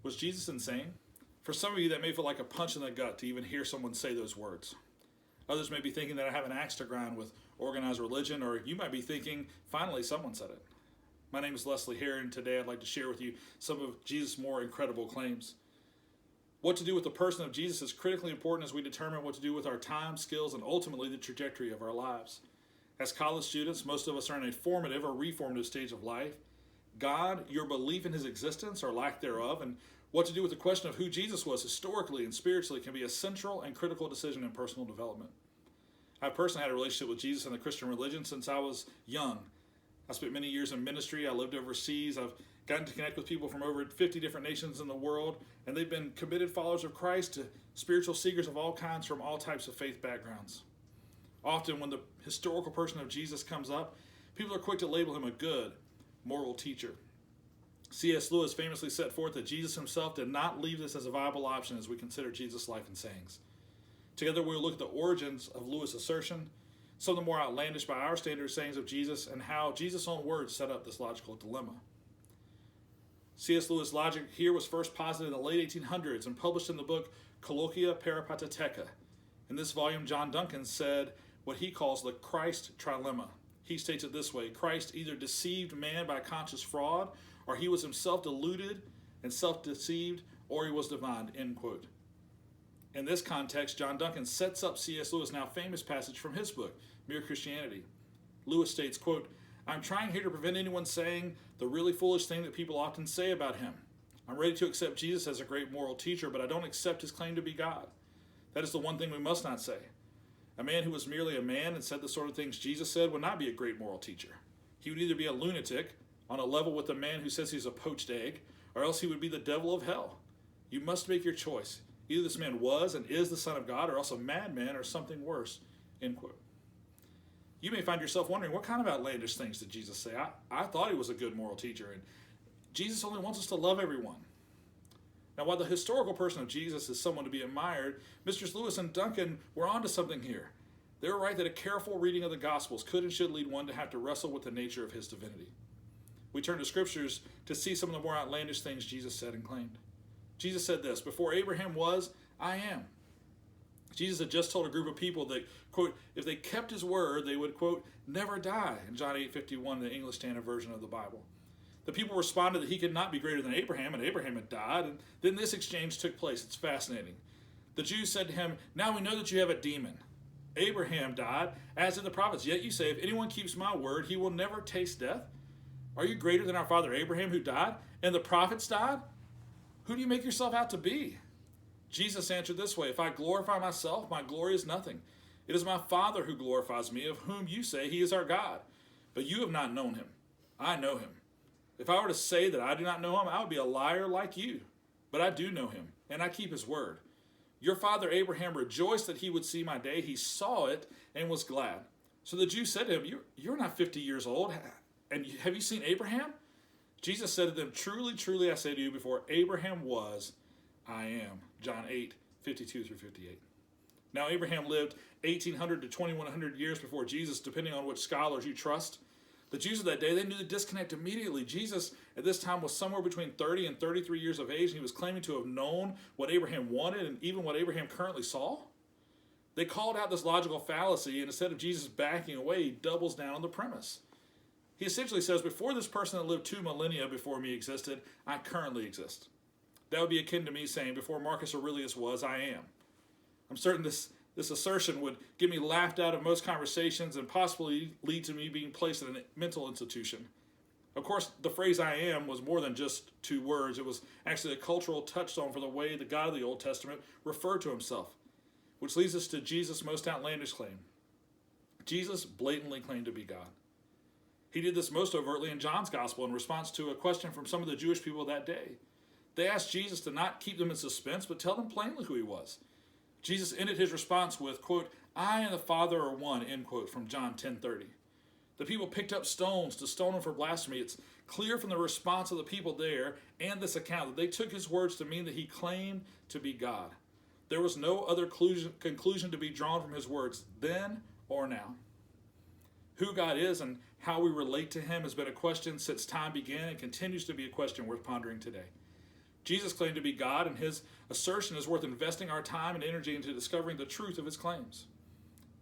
Was Jesus insane? For some of you, that may feel like a punch in the gut to even hear someone say those words. Others may be thinking that I have an axe to grind with organized religion, or you might be thinking, finally, someone said it. My name is Leslie Hare, and today I'd like to share with you some of Jesus' more incredible claims. What to do with the person of Jesus is critically important as we determine what to do with our time, skills, and ultimately the trajectory of our lives. As college students, most of us are in a formative or reformative stage of life. God, your belief in his existence or lack thereof, and what to do with the question of who Jesus was historically and spiritually can be a central and critical decision in personal development. I've personally had a relationship with Jesus and the Christian religion since I was young. I spent many years in ministry. I lived overseas. I've gotten to connect with people from over 50 different nations in the world, and they've been committed followers of Christ to spiritual seekers of all kinds from all types of faith backgrounds. Often when the historical person of Jesus comes up, people are quick to label him a good, moral teacher. C.S. Lewis famously set forth that Jesus himself did not leave this as a viable option as we consider Jesus' life and sayings. Together we'll look at the origins of Lewis' assertion, some of the more outlandish by our standards sayings of Jesus, and how Jesus' own words set up this logical dilemma. C.S. Lewis' logic here was first posited in the late 1800s and published in the book Colloquia Peripatetica. In this volume, John Duncan said what he calls the Christ trilemma. He states it this way: Christ either deceived man by conscious fraud, or he was himself deluded and self-deceived, or he was divine, end quote. In this context, John Duncan sets up C.S. Lewis' now famous passage from his book, Mere Christianity. Lewis states, quote, I'm trying here to prevent anyone saying the really foolish thing that people often say about him. I'm ready to accept Jesus as a great moral teacher, but I don't accept his claim to be God. That is the one thing we must not say. A man who was merely a man and said the sort of things Jesus said would not be a great moral teacher. He would either be a lunatic, on a level with the man who says he's a poached egg, or else he would be the devil of hell. You must make your choice. Either this man was and is the Son of God, or else a madman, or something worse, end quote. You may find yourself wondering, what kind of outlandish things did Jesus say? I thought he was a good moral teacher, and Jesus only wants us to love everyone. Now, while the historical person of Jesus is someone to be admired, Misters Lewis and Duncan were onto something here. They were right that a careful reading of the Gospels could and should lead one to have to wrestle with the nature of his divinity. We turn to scriptures to see some of the more outlandish things Jesus said and claimed. Jesus said this, before Abraham was, I am. Jesus had just told a group of people that, quote, if they kept his word, they would, quote, never die, in John 8:51, the English Standard Version of the Bible. The people responded that he could not be greater than Abraham, and Abraham had died, and then this exchange took place. It's fascinating. The Jews said to him, now we know that you have a demon. Abraham died, as did the prophets, yet you say, if anyone keeps my word, he will never taste death. Are you greater than our father Abraham, who died, and the prophets died? Who do you make yourself out to be? Jesus answered this way, if I glorify myself, my glory is nothing. It is my Father who glorifies me, of whom you say he is our God. But you have not known him. I know him. If I were to say that I do not know him, I would be a liar like you. But I do know him, and I keep his word. Your father Abraham rejoiced that he would see my day. He saw it and was glad. So the Jews said to him, you're not 50 years old, and have you seen Abraham? Jesus said to them, truly, truly, I say to you, before Abraham was, I am. John 8:52-58. Now, Abraham lived 1,800 to 2,100 years before Jesus, depending on which scholars you trust. The Jews of that day, they knew the disconnect immediately. Jesus, at this time, was somewhere between 30 and 33 years of age, and he was claiming to have known what Abraham wanted and even what Abraham currently saw. They called out this logical fallacy, and instead of Jesus backing away, he doubles down on the premise. He essentially says, before this person that lived 2 millennia before me existed, I currently exist. That would be akin to me saying, before Marcus Aurelius was, I am. I'm certain this assertion would get me laughed out of most conversations and possibly lead to me being placed in a mental institution. Of course, the phrase I am was more than just 2 words. It was actually a cultural touchstone for the way the God of the Old Testament referred to himself, which leads us to Jesus' most outlandish claim. Jesus blatantly claimed to be God. He did this most overtly in John's Gospel in response to a question from some of the Jewish people that day. They asked Jesus to not keep them in suspense, but tell them plainly who he was. Jesus ended his response with, quote, I and the Father are one, end quote, from John 10:30. The people picked up stones to stone him for blasphemy. It's clear from the response of the people there and this account that they took his words to mean that he claimed to be God. There was no other conclusion to be drawn from his words then or now. Who God is and how we relate to him has been a question since time began and continues to be a question worth pondering today. Jesus claimed to be God, and his assertion is worth investing our time and energy into discovering the truth of his claims.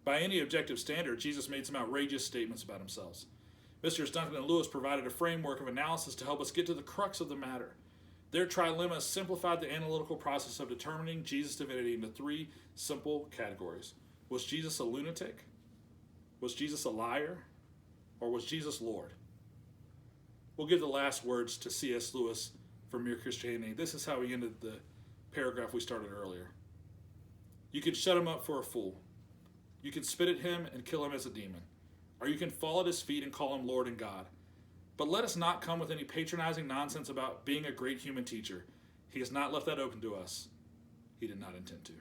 By any objective standard, Jesus made some outrageous statements about himself. Misters Duncan and Lewis provided a framework of analysis to help us get to the crux of the matter. Their trilemma simplified the analytical process of determining Jesus' divinity into three simple categories. Was Jesus a lunatic? Was Jesus a liar? Or was Jesus Lord? We'll give the last words to C.S. Lewis from Mere Christianity. This is how he ended the paragraph we started earlier. You can shut him up for a fool. You can spit at him and kill him as a demon. Or you can fall at his feet and call him Lord and God. But let us not come with any patronizing nonsense about being a great human teacher. He has not left that open to us. He did not intend to.